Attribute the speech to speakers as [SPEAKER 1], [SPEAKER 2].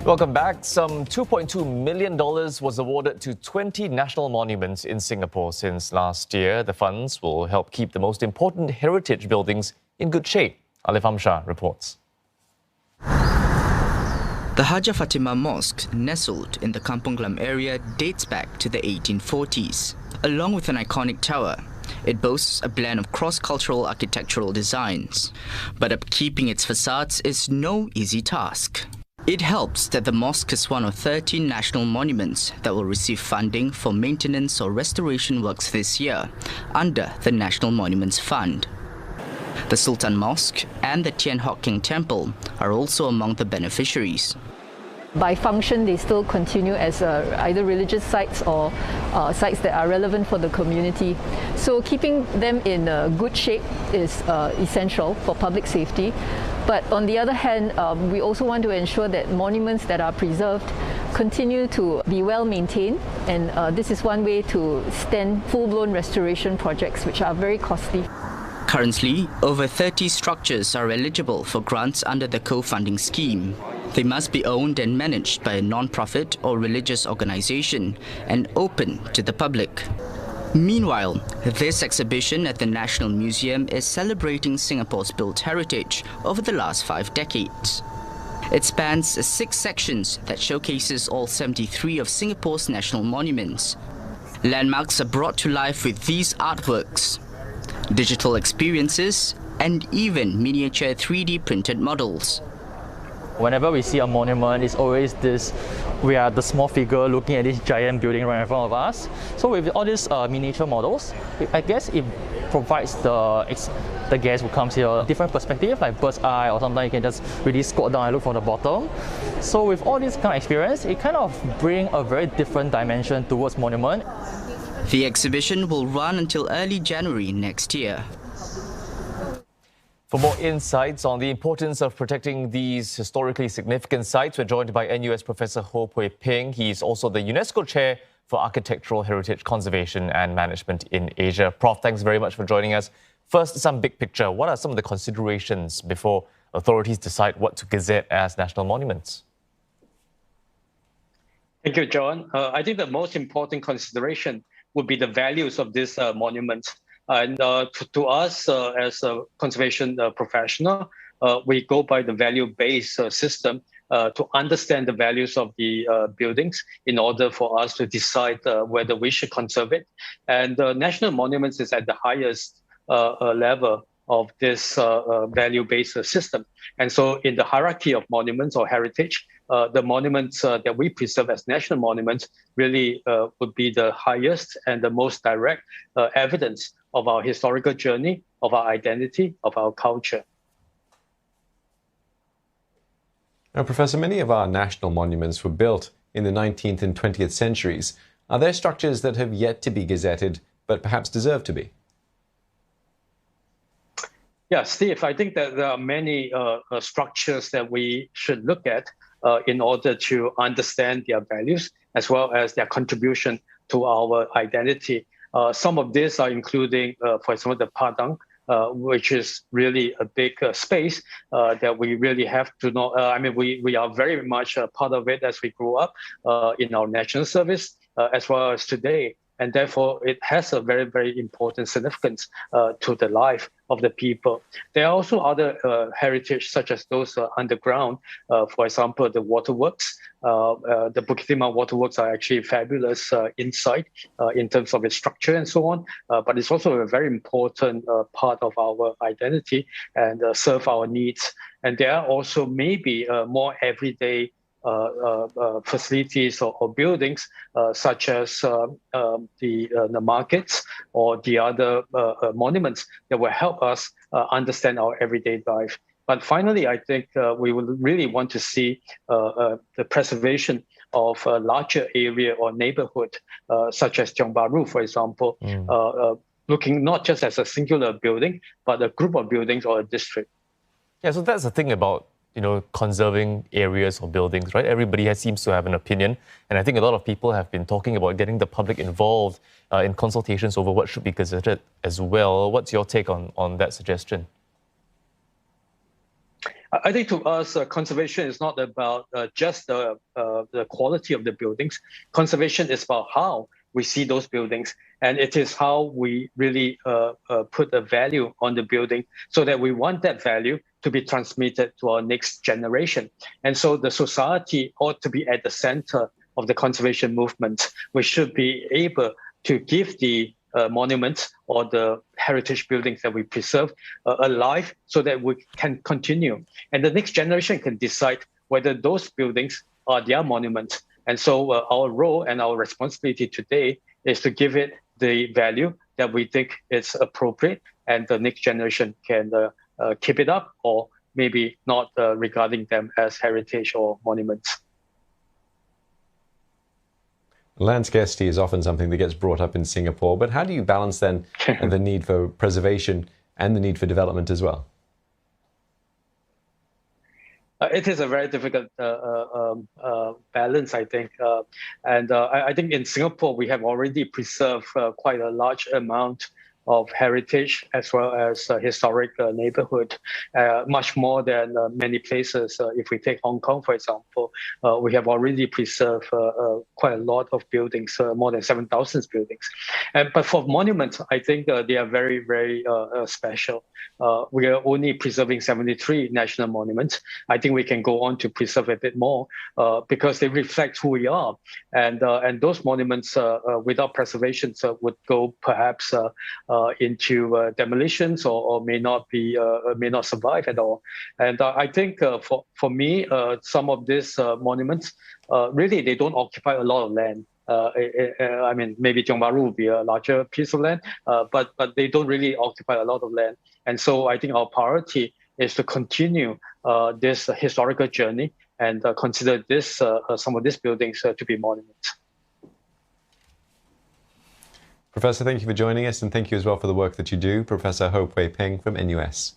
[SPEAKER 1] Welcome back. Some $2.2 million was awarded to 20 national monuments in Singapore since last year. The funds will help keep the most important heritage buildings in good shape. Alif Hamshah reports.
[SPEAKER 2] The Hajjah Fatimah Mosque, nestled in the Kampung Glam area, dates back to the 1840s. Along with an iconic tower, it boasts a blend of cross-cultural architectural designs. But upkeeping its facades is no easy task. It helps that the mosque is one of 13 national monuments that will receive funding for maintenance or restoration works this year under the National Monuments Fund. The Sultan Mosque and the Tian Hock Keng Temple are also among the beneficiaries.
[SPEAKER 3] By function, they still continue as either religious sites or sites that are relevant for the community. So keeping them in good shape is essential for public safety. But on the other hand, we also want to ensure that monuments that are preserved continue to be well maintained, and this is one way to stem full-blown restoration projects, which are very costly.
[SPEAKER 2] Currently, over 30 structures are eligible for grants under the co-funding scheme. They must be owned and managed by a non-profit or religious organization and open to the public. Meanwhile, this exhibition at the National Museum is celebrating Singapore's built heritage over the last 5 decades. It spans 6 sections that showcases all 73 of Singapore's national monuments. Landmarks are brought to life with these artworks, digital experiences, and even miniature 3D printed models.
[SPEAKER 4] Whenever we see a monument, it's always we are the small figure looking at this giant building right in front of us. So with all these miniature models, I guess it provides the guest who comes here a different perspective, like bird's eye, or sometimes you can just really squat down and look from the bottom. So with all this kind of experience, it kind of brings a very different dimension towards monument.
[SPEAKER 2] The exhibition will run until early January next year.
[SPEAKER 1] For more insights on the importance of protecting these historically significant sites, we're joined by NUS Professor Ho Puay Peng. He's also the UNESCO Chair for Architectural Heritage Conservation and Management in Asia. Prof, thanks very much for joining us. First, some big picture. What are some of the considerations before authorities decide what to gazette as national monuments?
[SPEAKER 5] Thank you, John. I think the most important consideration would be the values of this monument. And to us, as a conservation professional, we go by the value-based system to understand the values of the buildings in order for us to decide whether we should conserve it. And national monuments is at the highest level of this value-based system. And so in the hierarchy of monuments or heritage, the monuments that we preserve as national monuments really would be the highest and the most direct evidence of our historical journey, of our identity, of our culture.
[SPEAKER 6] Now, Professor, many of our national monuments were built in the 19th and 20th centuries. Are there structures that have yet to be gazetted, but perhaps deserve to be?
[SPEAKER 5] Yeah, Steve, I think that there are many structures that we should look at in order to understand their values as well as their contribution to our identity. Some of these are including, for example, the Padang, which is really a big space that we really have to know. We are very much a part of it as we grew up in our national service as well as today. And therefore, it has a very, very important significance to the life of the people. There are also other heritage, such as those underground. For example, the waterworks. The Bukit Timah waterworks are actually fabulous insight in terms of its structure and so on. But it's also a very important part of our identity and serve our needs. And there are also maybe more everyday facilities or buildings such as the markets or the other monuments that will help us understand our everyday life. But finally, I think we would really want to see the preservation of a larger area or neighborhood, such as Tiong Bahru, for example, looking not just as a singular building, but a group of buildings or a district.
[SPEAKER 1] Yeah, so that's the thing about conserving areas or buildings, right? Everybody seems to have an opinion. And I think a lot of people have been talking about getting the public involved in consultations over what should be gazetted as well. What's your take on that suggestion?
[SPEAKER 5] I think to us, conservation is not about just the quality of the buildings. Conservation is about how we see those buildings, and it is how we really put a value on the building so that we want that value to be transmitted to our next generation. And so the society ought to be at the center of the conservation movement. We should be able to give the monuments or the heritage buildings that we preserve a life so that we can continue. And the next generation can decide whether those buildings are their monuments. And so our role and our responsibility today is to give it the value that we think is appropriate, and the next generation can keep it up, or maybe not regarding them as heritage or monuments.
[SPEAKER 6] Land scarcity is often something that gets brought up in Singapore, but how do you balance then the need for preservation and the need for development as well?
[SPEAKER 5] It is a very difficult balance, I think. I think in Singapore, we have already preserved quite a large amount of heritage as well as historic neighborhood, much more than many places. If we take Hong Kong, for example, we have already preserved quite a lot of buildings, more than 7,000 buildings. But for monuments, I think they are very, very special. We are only preserving 73 national monuments. I think we can go on to preserve a bit more because they reflect who we are. And those monuments without preservation would go perhaps into demolitions or may not survive at all. And I think for me, some of these monuments really they don't occupy a lot of land. I mean, maybe Tiong Bahru would be a larger piece of land, but they don't really occupy a lot of land. And so I think our priority is to continue this historical journey and consider this some of these buildings to be monuments.
[SPEAKER 6] Professor, thank you for joining us, and thank you as well for the work that you do. Professor Ho Puay Peng from NUS.